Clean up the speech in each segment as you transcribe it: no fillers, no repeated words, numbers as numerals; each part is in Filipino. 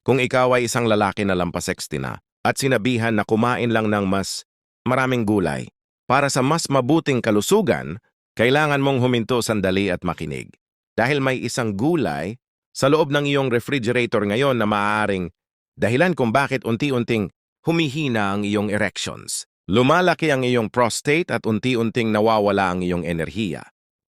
Kung ikaw ay isang lalaki na lampas 60 na at sinabihan na kumain lang ng mas maraming gulay para sa mas mabuting kalusugan, kailangan mong huminto sandali at makinig. Dahil may isang gulay sa loob ng iyong refrigerator ngayon na maaaring dahilan kung bakit unti-unting humihina ang iyong erections. Lumalaki ang iyong prostate at unti-unting nawawala ang iyong enerhiya.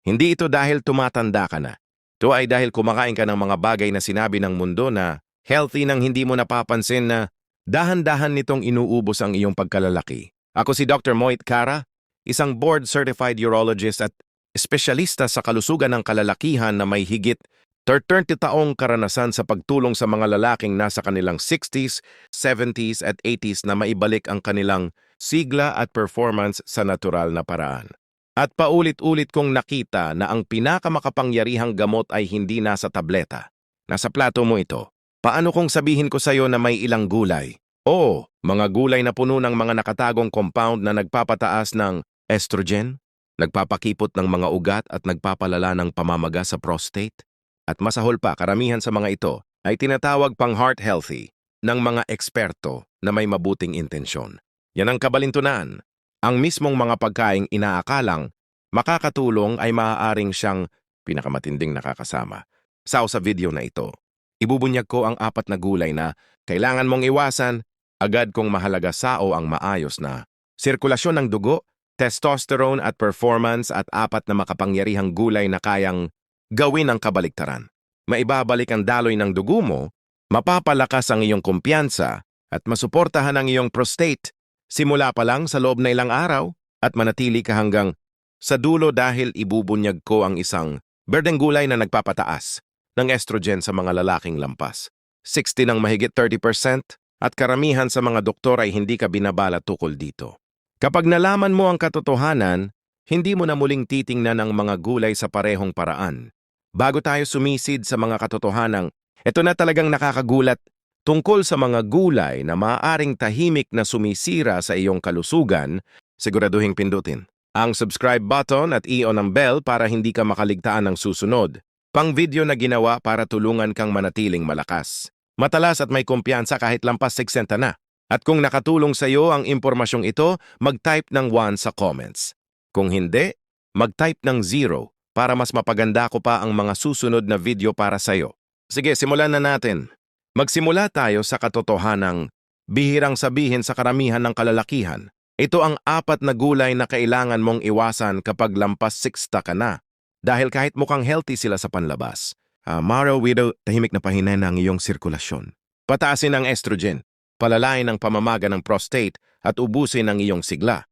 Hindi ito dahil tumatanda ka na. Ito ay dahil kumakain ka ng mga bagay na sinabi ng mundo na healthy nang hindi mo napapansin na dahan-dahan nitong inuubos ang iyong pagkalalaki. Ako si Dr. Moit Cara, isang board-certified urologist at espesyalista sa kalusugan ng kalalakihan na may higit 30 taong karanasan sa pagtulong sa mga lalaking nasa kanilang 60s, 70s at 80s na maibalik ang kanilang sigla at performance sa natural na paraan. At paulit-ulit kong nakita na ang pinakamakapangyarihang gamot ay hindi nasa tableta. Nasa plato mo ito. Paano kung sabihin ko sa iyo na may ilang gulay? Oo, mga gulay na puno ng mga nakatagong compound na nagpapataas ng estrogen, nagpapakipot ng mga ugat at nagpapalala ng pamamaga sa prostate. At masahol pa, karamihan sa mga ito ay tinatawag pang heart healthy ng mga eksperto na may mabuting intensyon. Yan ang kabalintunan. Ang mismong mga pagkaing inaakalang makakatulong ay maaaring siyang pinakamatinding nakakasama. Sa video na ito, ibubunyag ko ang 4 na gulay na kailangan mong iwasan agad kung mahalaga sao ang maayos na sirkulasyon ng dugo, testosterone at performance at 4 na makapangyarihang gulay na kayang gawin ang kabaliktaran. Maibabalik ang daloy ng dugo mo, mapapalakas ang iyong kumpiyansa at masuportahan ang iyong prostate simula pa lang sa loob na ilang araw at manatili ka hanggang sa dulo dahil ibubunyag ko ang isang berdeng gulay na nagpapataas ng estrogen sa mga lalaking lampas. 60 ng mahigit 30% at karamihan sa mga doktor ay hindi ka binabala tukol dito. Kapag nalaman mo ang katotohanan, hindi mo na muling titingnan ang mga gulay sa parehong paraan. Bago tayo sumisid sa mga katotohanang, ito na talagang nakakagulat tungkol sa mga gulay na maaaring tahimik na sumisira sa iyong kalusugan, siguraduhing pindutin ang subscribe button at i-on ang bell para hindi ka makaligtaan ng susunod pang video na ginawa para tulungan kang manatiling malakas, matalas at may kumpiyansa kahit lampas 60 na. At kung nakatulong sa iyo ang impormasyong ito, mag-type ng 1 sa comments. Kung hindi, mag-type ng 0 para mas mapaganda ko pa ang mga susunod na video para sa iyo. Sige, simulan na natin. Magsimula tayo sa katotohanang bihirang sabihin sa karamihan ng kalalakihan. Ito ang 4 na gulay na kailangan mong iwasan kapag lampas 60 ka na. Dahil kahit mukhang healthy sila sa panlabas, Mara Widow, tahimik na pahina ng iyong sirkulasyon. Pataasin ang estrogen, palalain ang pamamaga ng prostate at ubusin ang iyong sigla.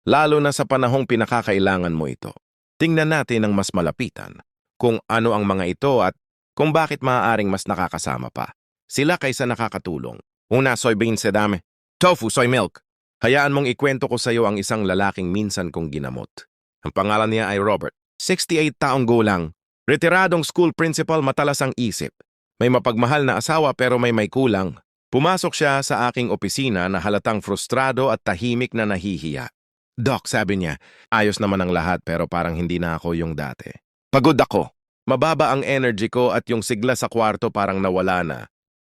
Lalo na sa panahong pinakakailangan mo ito. Tingnan natin ang mas malapitan kung ano ang mga ito at kung bakit maaaring mas nakakasama pa sila kaysa nakakatulong. Una, soybean sedame, tofu, soy milk. Hayaan mong ikwento ko sa iyo ang isang lalaking minsan kong ginamot. Ang pangalan niya ay Robert. 68 taong gulang, retiradong school principal, matalas ang isip. May mapagmahal na asawa pero may kulang. Pumasok siya sa aking opisina na halatang frustrado at tahimik na nahihiya. Doc, sabi niya, ayos naman ang lahat pero parang hindi na ako yung dati. Pagod ako. Mababa ang energy ko at yung sigla sa kwarto parang nawala na.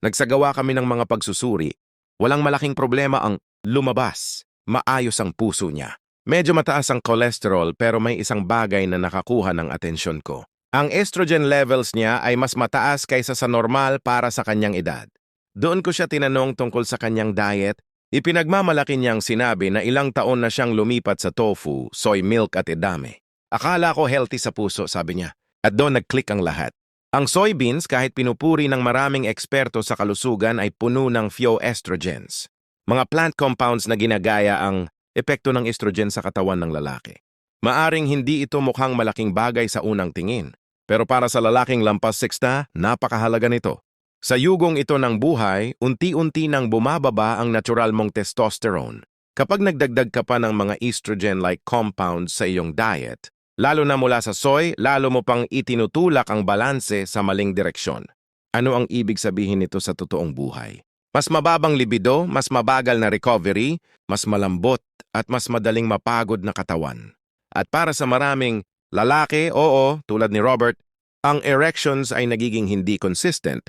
Nagsagawa kami ng mga pagsusuri. Walang malaking problema ang lumabas. Maayos ang puso niya. Medyo mataas ang cholesterol pero may isang bagay na nakakuha ng atensyon ko. Ang estrogen levels niya ay mas mataas kaysa sa normal para sa kanyang edad. Doon ko siya tinanong tungkol sa kanyang diet. Ipinagmamalaki niyang sinabi na ilang taon na siyang lumipat sa tofu, soy milk at edame. Akala ko healthy sa puso, sabi niya. At doon nag-click ang lahat. Ang soybeans, kahit pinupuri ng maraming eksperto sa kalusugan, ay puno ng phytoestrogens. Mga plant compounds na ginagaya ang epekto ng estrogen sa katawan ng lalaki. Maaring hindi ito mukhang malaking bagay sa unang tingin, pero para sa lalaking lampas 60, napakahalaga nito. Sa yugong ito ng buhay, unti-unti nang bumababa ang natural mong testosterone. Kapag nagdagdag ka pa ng mga estrogen-like compounds sa iyong diet, lalo na mula sa soy, lalo mo pang itinutulak ang balanse sa maling direksyon. Ano ang ibig sabihin nito sa totoong buhay? Mas mababang libido, mas mabagal na recovery, mas malambot at mas madaling mapagod na katawan. At para sa maraming lalaki, oo, tulad ni Robert, ang erections ay nagiging hindi consistent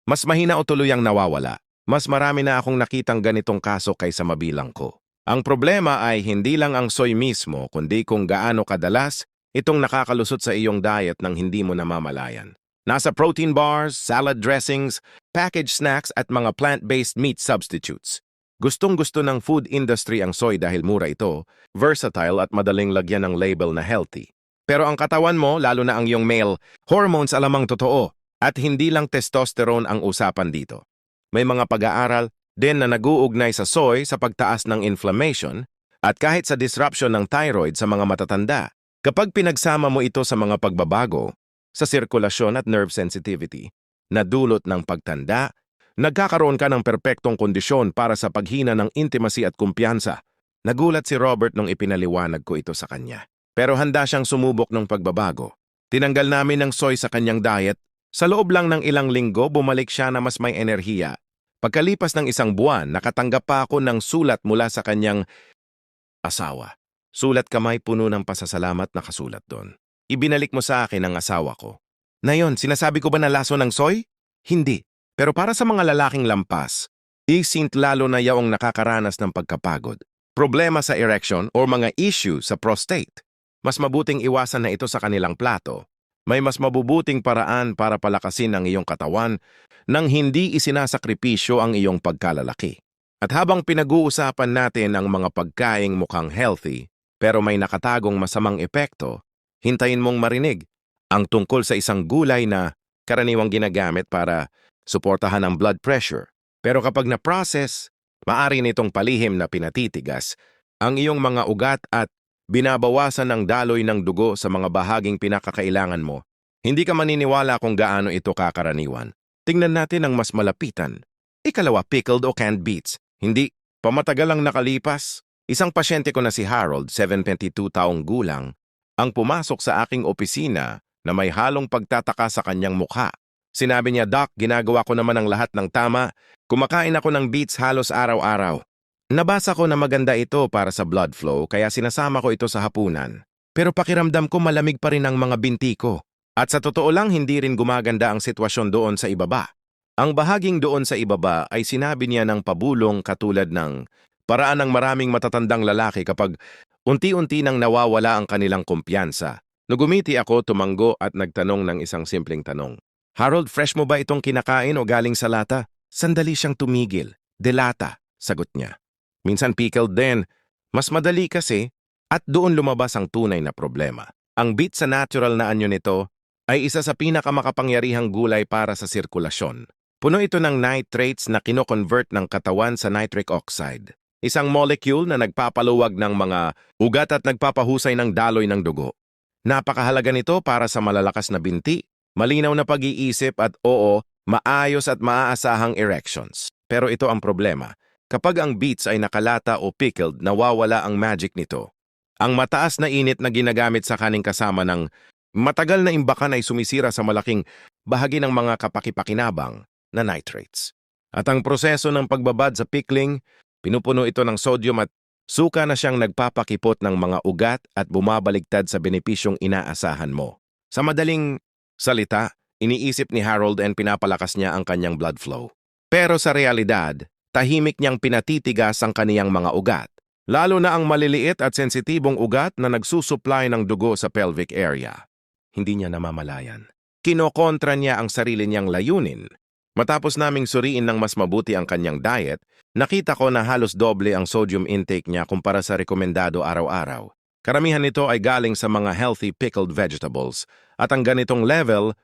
Mas mahina o tuluyang nawawala. Mas marami na akong nakitang ganitong kaso kaysa mabilang ko. Ang problema ay hindi lang ang soy mismo, kundi kung gaano kadalas itong nakakalusot sa iyong diet nang hindi mo namamalayan. Nasa protein bars, salad dressings, packaged snacks at mga plant-based meat substitutes. Gustong-gusto ng food industry ang soy dahil mura ito, versatile at madaling lagyan ng label na healthy. Pero ang katawan mo, lalo na ang iyong male, hormones alamang totoo at hindi lang testosterone ang usapan dito. May mga pag-aaral din na nag-uugnay sa soy sa pagtaas ng inflammation at kahit sa disruption ng thyroid sa mga matatanda. Kapag pinagsama mo ito sa mga pagbabago sa sirkulasyon at nerve sensitivity na dulot ng pagtanda, nagkakaroon ka ng perpektong kondisyon para sa paghina ng intimacy at kumpiyansa. Nagulat si Robert nung ipinaliwanag ko ito sa kanya. Pero handa siyang sumubok ng pagbabago. Tinanggal namin ng soy sa kanyang diet. Sa loob lang ng ilang linggo, bumalik siya na mas may enerhiya. Pagkalipas ng isang buwan, nakatanggap pa ako ng sulat mula sa kanyang asawa. Sulat kamay puno ng pasasalamat na kasulat doon. Ibinalik mo sa akin ang asawa ko. Na yon, sinasabi ko ba na laso ng soy? Hindi. Pero para sa mga lalaking lampas, isint lalo na yaong nakakaranas ng pagkapagod, problema sa erection o mga issue sa prostate. Mas mabuting iwasan na ito sa kanilang plato. May mas mabubuting paraan para palakasin ang iyong katawan nang hindi isinasakripisyo ang iyong pagkalalaki. At habang pinag-uusapan natin ang mga pagkaing mukhang healthy pero may nakatagong masamang epekto, hintayin mong marinig ang tungkol sa isang gulay na karaniwang ginagamit para suportahan ang blood pressure. Pero kapag na-process, maaari nitong palihim na pinatitigas ang iyong mga ugat at binabawasan ng daloy ng dugo sa mga bahaging pinakakailangan mo. Hindi ka maniniwala kung gaano ito kakaraniwan. Tingnan natin ang mas malapitan. Ikalawa, pickled o canned beets. Hindi, pamatagal ang nakalipas. Isang pasyente ko na si Harold, 72 taong gulang, ang pumasok sa aking opisina na may halong pagtataka sa kanyang mukha. Sinabi niya, "Doc, ginagawa ko naman ang lahat ng tama. Kumakain ako ng beets halos araw-araw. Nabasa ko na maganda ito para sa blood flow kaya sinasama ko ito sa hapunan. Pero pakiramdam ko malamig pa rin ang mga binti ko. At sa totoo lang hindi rin gumaganda ang sitwasyon doon sa ibaba." Ang bahaging doon sa ibaba ay sinabi niya ng pabulong katulad ng paraan ng maraming matatandang lalaki kapag unti-unti nang nawawala ang kanilang kumpiyansa. Nagumiti ako, tumanggo at nagtanong ng isang simpleng tanong. "Harold, fresh mo ba itong kinakain o galing sa lata?" Sandali siyang tumigil. "Delata," sagot niya. "Minsan pickled din. Mas madali kasi." At doon lumabas ang tunay na problema. Ang beet sa natural na anyo nito ay isa sa pinakamakapangyarihang gulay para sa sirkulasyon. Puno ito ng nitrates na kino-convert ng katawan sa nitric oxide. Isang molecule na nagpapaluwag ng mga ugat at nagpapahusay ng daloy ng dugo. Napakahalaga nito para sa malalakas na binti, malinaw na pag-iisip at maayos at maaasahang erections. Pero ito ang problema. Kapag ang beets ay nakalata o pickled, nawawala ang magic nito. Ang mataas na init na ginagamit sa kaning kasama ng matagal na imbakan ay sumisira sa malaking bahagi ng mga kapakipakinabang na nitrates. At ang proseso ng pagbabad sa pickling, pinupuno ito ng sodium at suka na siyang nagpapakipot ng mga ugat at bumabaligtad sa benepisyong inaasahan mo. Sa madaling salita, iniisip ni Harold and pinapalakas niya ang kanyang blood flow. Pero sa realidad, tahimik niyang pinatitigas ang kaniyang mga ugat, lalo na ang maliliit at sensitibong ugat na nagsusupply ng dugo sa pelvic area. Hindi niya namamalayan. Kinokontra niya ang sarili niyang layunin. Matapos naming suriin ng mas mabuti ang kanyang diet, nakita ko na halos doble ang sodium intake niya kumpara sa rekomendado araw-araw. Karamihan nito ay galing sa mga healthy pickled vegetables at ang ganitong level,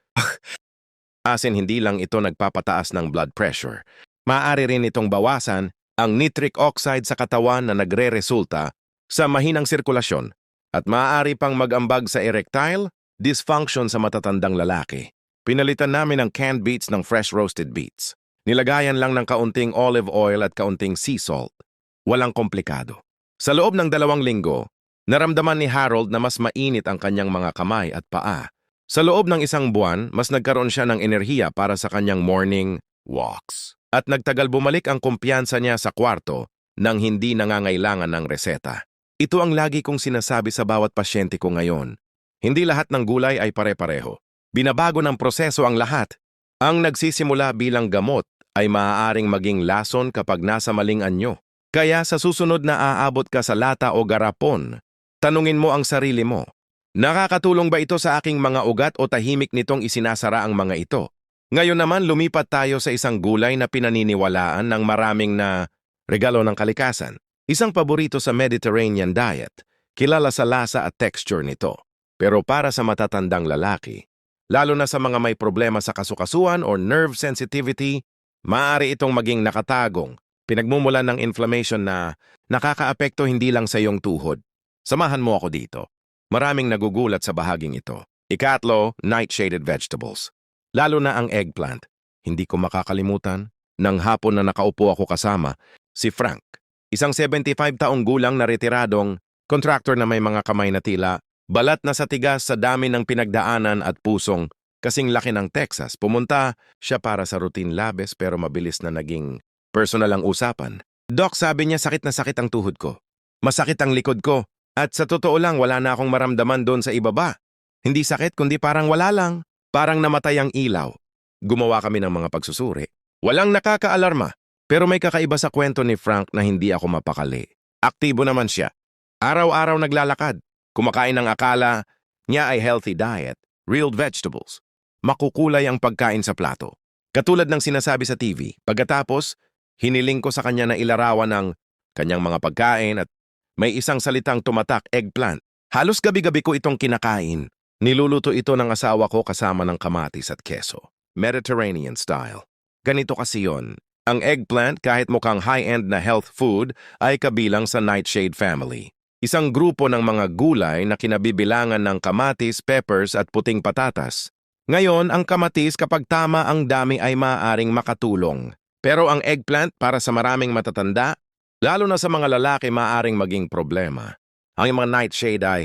asin hindi lang ito nagpapataas ng blood pressure. Maaari rin itong bawasan ang nitric oxide sa katawan na nagre-resulta sa mahinang sirkulasyon at maaari pang mag-ambag sa erectile dysfunction sa matatandang lalaki. Pinalitan namin ang canned beets ng fresh roasted beets. Nilagayan lang ng kaunting olive oil at kaunting sea salt. Walang komplikado. Sa loob ng 2 linggo, naramdaman ni Harold na mas mainit ang kanyang mga kamay at paa. Sa loob ng 1 buwan, mas nagkaroon siya ng enerhiya para sa kanyang morning walks. At nagtagal bumalik ang kumpiyansa niya sa kwarto nang hindi nangangailangan ng reseta. Ito ang lagi kong sinasabi sa bawat pasyente ko ngayon. Hindi lahat ng gulay ay pare-pareho. Binabago ng proseso ang lahat. Ang nagsisimula bilang gamot ay maaaring maging lason kapag nasa maling anyo. Kaya sa susunod na aabot ka sa lata o garapon, tanungin mo ang sarili mo, nakakatulong ba ito sa aking mga ugat o tahimik nitong isinasara ang mga ito? Ngayon naman lumipat tayo sa isang gulay na pinaniniwalaan ng maraming na regalo ng kalikasan. Isang paborito sa Mediterranean diet, kilala sa lasa at texture nito. Pero para sa matatandang lalaki, lalo na sa mga may problema sa kasukasuan or nerve sensitivity, maaari itong maging nakatagong, pinagmumulan ng inflammation na nakakaapekto hindi lang sa iyong tuhod. Samahan mo ako dito. Maraming nagugulat sa bahaging ito. Ikatlo, nightshaded vegetables. Lalo na ang eggplant. Hindi ko makakalimutan. Nang hapon na nakaupo ako kasama, si Frank, isang 75 taong gulang na retiradong contractor na may mga kamay na tila balat na sa tigas sa dami ng pinagdaanan at pusong kasing laki ng Texas. Pumunta siya para sa routine labes pero mabilis na naging personal ang usapan. Doc, sabi niya sakit na sakit ang tuhod ko. Masakit ang likod ko. At sa totoo lang wala na akong maramdaman doon sa ibaba. Hindi sakit kundi parang wala lang. Parang namatay ang ilaw. Gumawa kami ng mga pagsusuri. Walang nakakaalarma. Pero may kakaiba sa kwento ni Frank na hindi ako mapakali. Aktibo naman siya. Araw-araw naglalakad. Kumakain ng akala niya ay healthy diet, real vegetables. Makukulay ang pagkain sa plato. Katulad ng sinasabi sa TV, pagkatapos, hiniling ko sa kanya na ilarawan ng kanyang mga pagkain at may isang salitang tumatak, eggplant. Halos gabi-gabi ko itong kinakain. Niluluto ito ng asawa ko kasama ng kamatis at keso. Mediterranean style. Ganito kasi yon. Ang eggplant, kahit mukhang high-end na health food, ay kabilang sa nightshade family. Isang grupo ng mga gulay na kinabibilangan ng kamatis, peppers at puting patatas. Ngayon, ang kamatis kapag tama ang dami ay maaaring makatulong. Pero ang eggplant para sa maraming matatanda, lalo na sa mga lalaki maaaring maging problema. Ang mga nightshade ay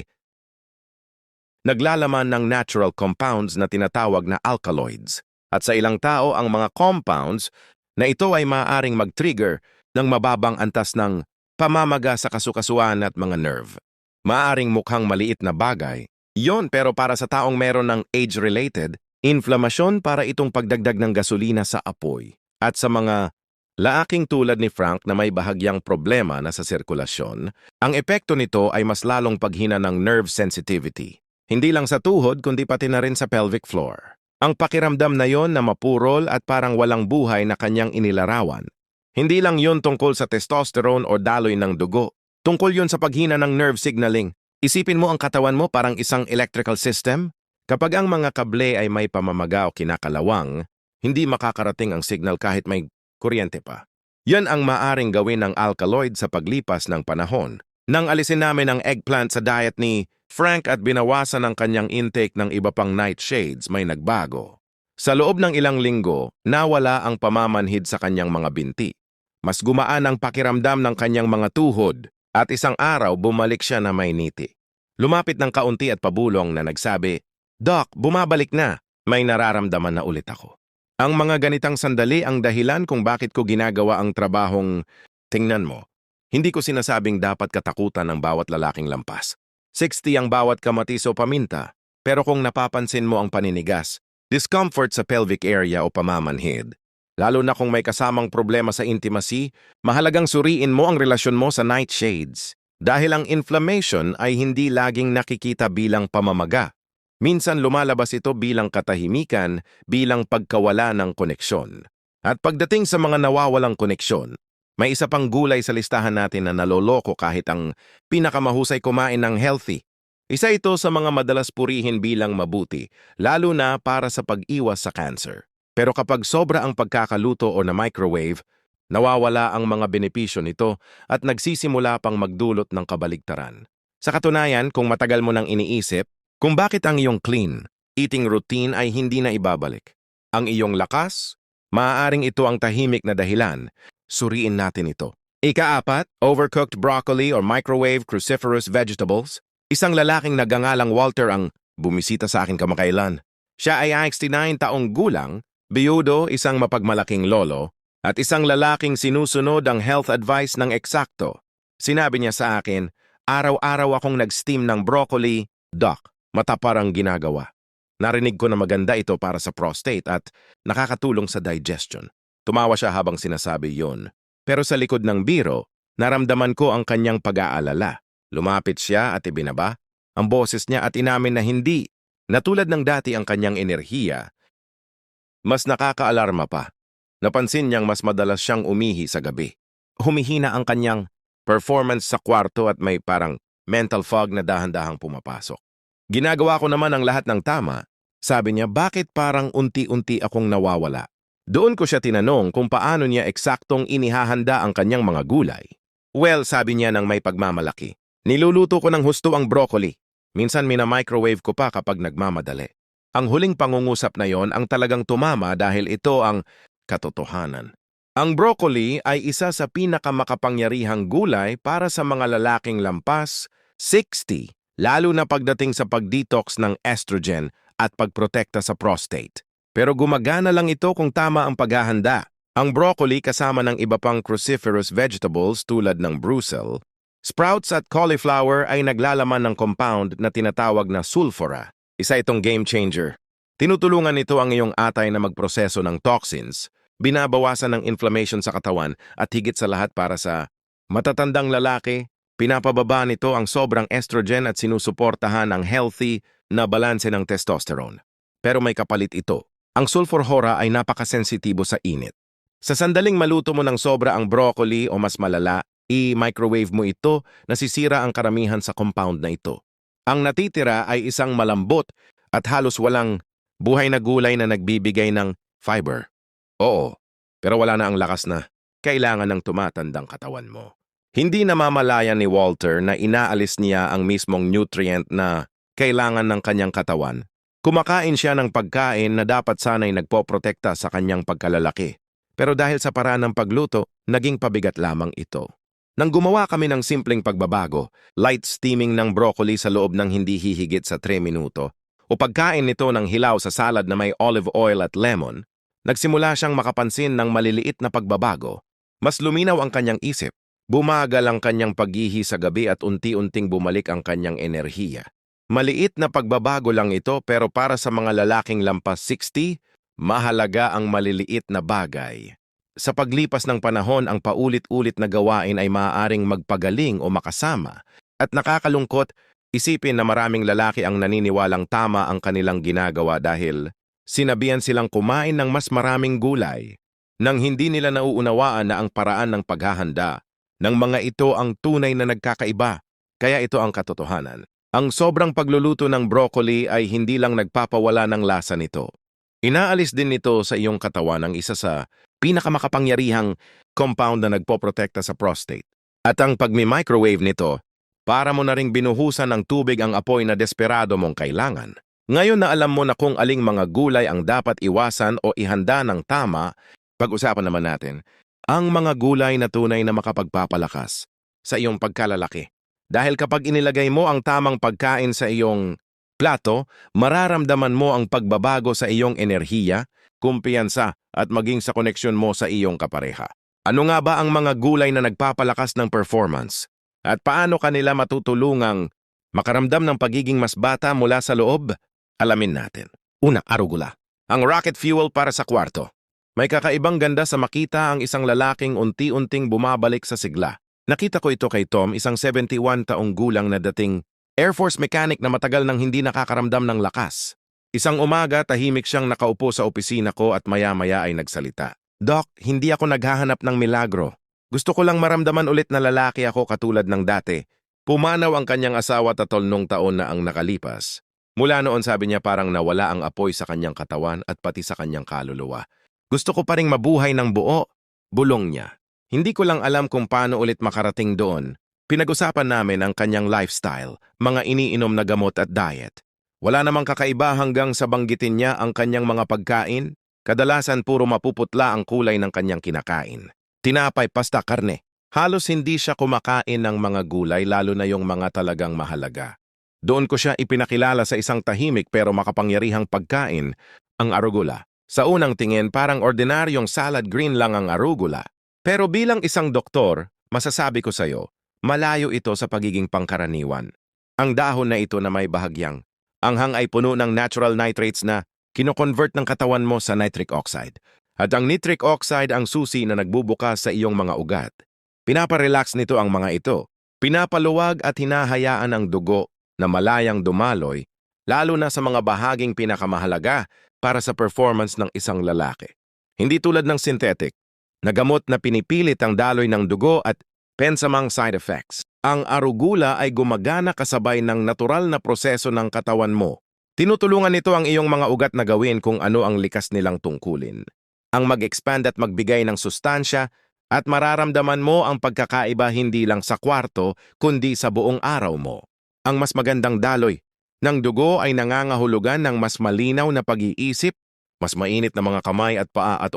naglalaman ng natural compounds na tinatawag na alkaloids. At sa ilang tao, ang mga compounds na ito ay maaaring mag-trigger ng mababang antas ng pamamaga sa kasukasuan at mga nerve. Maaring mukhang maliit na bagay, yon pero para sa taong meron ng age-related, inflamasyon para itong pagdagdag ng gasolina sa apoy. At sa mga laaking tulad ni Frank na may bahagyang problema na sa sirkulasyon, ang epekto nito ay mas lalong paghina ng nerve sensitivity. Hindi lang sa tuhod kundi pati na rin sa pelvic floor. Ang pakiramdam na yon na mapurol at parang walang buhay na kanyang inilarawan. Hindi lang yun tungkol sa testosterone o daloy ng dugo. Tungkol yun sa paghina ng nerve signaling. Isipin mo ang katawan mo parang isang electrical system. Kapag ang mga kable ay may pamamaga o kinakalawang, hindi makakarating ang signal kahit may kuryente pa. Yan ang maaring gawin ng alkaloid sa paglipas ng panahon. Nang alisin namin ang eggplant sa diet ni Frank at binawasan ang kanyang intake ng iba pang nightshades, may nagbago. Sa loob ng ilang linggo, nawala ang pamamanhid sa kanyang mga binti. Mas gumaan ang pakiramdam ng kanyang mga tuhod at isang araw bumalik siya na may niti. Lumapit ng kaunti at pabulong na nagsabi, "Doc, bumabalik na." May nararamdaman na ulit ako. Ang mga ganitang sandali ang dahilan kung bakit ko ginagawa ang trabahong, tingnan mo, hindi ko sinasabing dapat katakutan ng bawat lalaking lampas. 60 ang bawat kamatis o paminta, pero kung napapansin mo ang paninigas, discomfort sa pelvic area o pamamanhid, lalo na kung may kasamang problema sa intimacy, mahalagang suriin mo ang relasyon mo sa nightshades. Dahil ang inflammation ay hindi laging nakikita bilang pamamaga. Minsan lumalabas ito bilang katahimikan, bilang pagkawala ng koneksyon. At pagdating sa mga nawawalang koneksyon, may isa pang gulay sa listahan natin na naloloko kahit ang pinakamahusay kumain ng healthy. Isa ito sa mga madalas purihin bilang mabuti, lalo na para sa pag-iwas sa cancer. Pero kapag sobra ang pagkakaluto o na microwave, nawawala ang mga benepisyo nito at nagsisimula pang magdulot ng kabaligtaran. Sa katunayan, kung matagal mo nang iniisip, kung bakit ang iyong clean eating routine ay hindi na ibabalik. Ang iyong lakas, maaaring ito ang tahimik na dahilan. Suriin natin ito. Ika-4, overcooked broccoli or microwave cruciferous vegetables. Isang lalaking nagangalang Walter ang bumisita sa akin kamakailan. Siya ay 69 taong gulang, biyudo, isang mapagmalaking lolo, at isang lalaking sinusunod ang health advice ng eksakto. Sinabi niya sa akin, araw-araw akong nag-steam ng broccoli, Doc, mataparang ginagawa. Narinig ko na maganda ito para sa prostate at nakakatulong sa digestion. Tumawa siya habang sinasabi yon. Pero sa likod ng biro, naramdaman ko ang kanyang pag-aalala. Lumapit siya at ibinaba ang boses niya at inamin na hindi. Natulad ng dati ang kanyang enerhiya, mas nakakaalarma pa. Napansin niyang mas madalas siyang umihi sa gabi. Humihina ang kanyang performance sa kwarto at may parang mental fog na dahan-dahang pumapasok. Ginagawa ko naman ang lahat ng tama. Sabi niya, bakit parang unti-unti akong nawawala? Doon ko siya tinanong kung paano niya eksaktong inihahanda ang kanyang mga gulay. Well, sabi niya ng may pagmamalaki. Niluluto ko ng husto ang broccoli. Minsan mina-microwave ko pa kapag nagmamadali. Ang huling pangungusap na yon ang talagang tumama dahil ito ang katotohanan. Ang broccoli ay isa sa pinakamakapangyarihang gulay para sa mga lalaking lampas 60, lalo na pagdating sa pag-detox ng estrogen at pagprotekta sa prostate. Pero gumagana lang ito kung tama ang paghahanda. Ang broccoli kasama ng iba pang cruciferous vegetables tulad ng Brussels, sprouts at cauliflower ay naglalaman ng compound na tinatawag na sulfura. Isa itong game changer. Tinutulungan nito ang iyong atay na magproseso ng toxins, binabawasan ng inflammation sa katawan at higit sa lahat para sa matatandang lalaki, pinapababa nito ang sobrang estrogen at sinusuportahan ang healthy na balanse ng testosterone. Pero may kapalit ito. Ang sulfur-hora ay napakasensitibo sa init. Sa sandaling maluto mo ng sobra ang broccoli o mas malala, i-microwave mo ito, nasisira ang karamihan sa compound na ito. Ang natitira ay isang malambot at halos walang buhay na gulay na nagbibigay ng fiber. Oo, pero wala na ang lakas na kailangan ng tumatandang katawan mo. Hindi namamalayan ni Walter na inaalis niya ang mismong nutrient na kailangan ng kanyang katawan. Kumakain siya ng pagkain na dapat sana'y nagpoprotekta sa kanyang pagkalalaki. Pero dahil sa paraan ng pagluto, naging pabigat lamang ito. Nang gumawa kami ng simpleng pagbabago, light steaming ng broccoli sa loob ng hindi hihigit sa 3 minuto, o pagkain nito ng hilaw sa salad na may olive oil at lemon, nagsimula siyang makapansin ng maliliit na pagbabago. Mas luminaw ang kanyang isip, bumagal ang kanyang paghihi sa gabi at unti-unting bumalik ang kanyang enerhiya. Maliit na pagbabago lang ito pero para sa mga lalaking lampas 60, mahalaga ang maliliit na bagay. Sa paglipas ng panahon, ang paulit-ulit na gawain ay maaaring magpagaling o makasama. At nakakalungkot, isipin na maraming lalaki ang naniniwalang tama ang kanilang ginagawa dahil sinabihan silang kumain ng mas maraming gulay. Nang hindi nila nauunawaan na ang paraan ng paghahanda ng mga ito ang tunay na nagkakaiba. Kaya ito ang katotohanan. Ang sobrang pagluluto ng broccoli ay hindi lang nagpapawala ng lasa nito. Inaalis din nito sa iyong katawan ang isa sa pinakamakapangyarihang compound na nagpoprotekta sa prostate. At ang pagmi-microwave nito, para mo na ring binuhusan ng tubig ang apoy na desperado mong kailangan. Ngayon na alam mo na kung aling mga gulay ang dapat iwasan o ihanda ng tama, pag-usapan naman natin ang mga gulay na tunay na makapagpapalakas sa iyong pagkalalaki. Dahil kapag inilagay mo ang tamang pagkain sa iyong plato, mararamdaman mo ang pagbabago sa iyong enerhiya, kumpiyansa at maging sa koneksyon mo sa iyong kapareha. Ano nga ba ang mga gulay na nagpapalakas ng performance? At paano kanila matutulungang makaramdam ng pagiging mas bata mula sa loob? Alamin natin. Una, arugula. Ang rocket fuel para sa kwarto. May kakaibang ganda sa makita ang isang lalaking unti-unting bumabalik sa sigla. Nakita ko ito kay Tom, isang 71 taong gulang na dating Air Force mechanic na matagal nang hindi nakakaramdam ng lakas. Isang umaga, tahimik siyang nakaupo sa opisina ko at maya-maya ay nagsalita. Doc, hindi ako naghahanap ng milagro. Gusto ko lang maramdaman ulit na lalaki ako katulad ng dati. Pumanaw ang kanyang asawa 30 taon na ang nakalipas. Mula noon sabi niya parang nawala ang apoy sa kanyang katawan at pati sa kanyang kaluluwa. Gusto ko pa ring mabuhay ng buo, bulong niya. Hindi ko lang alam kung paano ulit makarating doon. Pinag-usapan namin ang kanyang lifestyle, mga iniinom na gamot at diet. Wala namang kakaiba hanggang sa banggitin niya ang kanyang mga pagkain. Kadalasan puro mapuputla ang kulay ng kanyang kinakain. Tinapay, pasta, karne. Halos hindi siya kumakain ng mga gulay lalo na yung mga talagang mahalaga. Doon ko siya ipinakilala sa isang tahimik pero makapangyarihang pagkain, ang arugula. Sa unang tingin parang ordinaryong salad green lang ang arugula. Pero bilang isang doktor, masasabi ko sa'yo, malayo ito sa pagiging pangkaraniwan. Ang dahon na ito na may bahagyang Ang hang ay puno ng natural nitrates na kinoconvert ng katawan mo sa nitric oxide. At ang nitric oxide ang susi na nagbubukas sa iyong mga ugat. Pinaparelax nito ang mga ito. Pinapaluwag at hinahayaan ang dugo na malayang dumaloy, lalo na sa mga bahaging pinakamahalaga para sa performance ng isang lalaki. Hindi tulad ng synthetic, na gamot na pinipilit ang daloy ng dugo at pensamang side effects. Ang arugula ay gumagana kasabay ng natural na proseso ng katawan mo. Tinutulungan nito ang iyong mga ugat na gawin kung ano ang likas nilang tungkulin. Ang mag-expand at magbigay ng sustansya at mararamdaman mo ang pagkakaiba hindi lang sa kwarto kundi sa buong araw mo. Ang mas magandang daloy ng dugo ay nangangahulugan ng mas malinaw na pag-iisip, mas mainit na mga kamay at paa at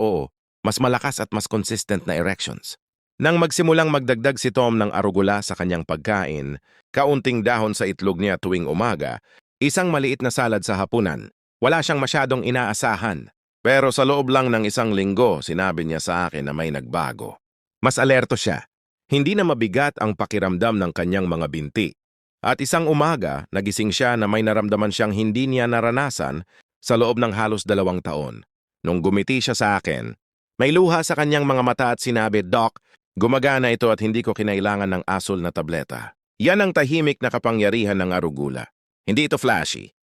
mas malakas at mas consistent na erections. Nang magsimulang magdagdag si Tom ng arugula sa kanyang pagkain, kaunting dahon sa itlog niya tuwing umaga, isang maliit na salad sa hapunan, wala siyang masyadong inaasahan. Pero sa loob lang ng isang linggo, sinabi niya sa akin na may nagbago. Mas alerto siya. Hindi na mabigat ang pakiramdam ng kanyang mga binti. At isang umaga, nagising siya na may naramdaman siyang hindi niya naranasan sa loob ng halos 2 taon. Nung gumiti siya sa akin, may luha sa kanyang mga mata at sinabi, "Doc, gumagana ito at hindi ko kinailangan ng asol na tableta." Yan ang tahimik na kapangyarihan ng arugula. Hindi ito flashy.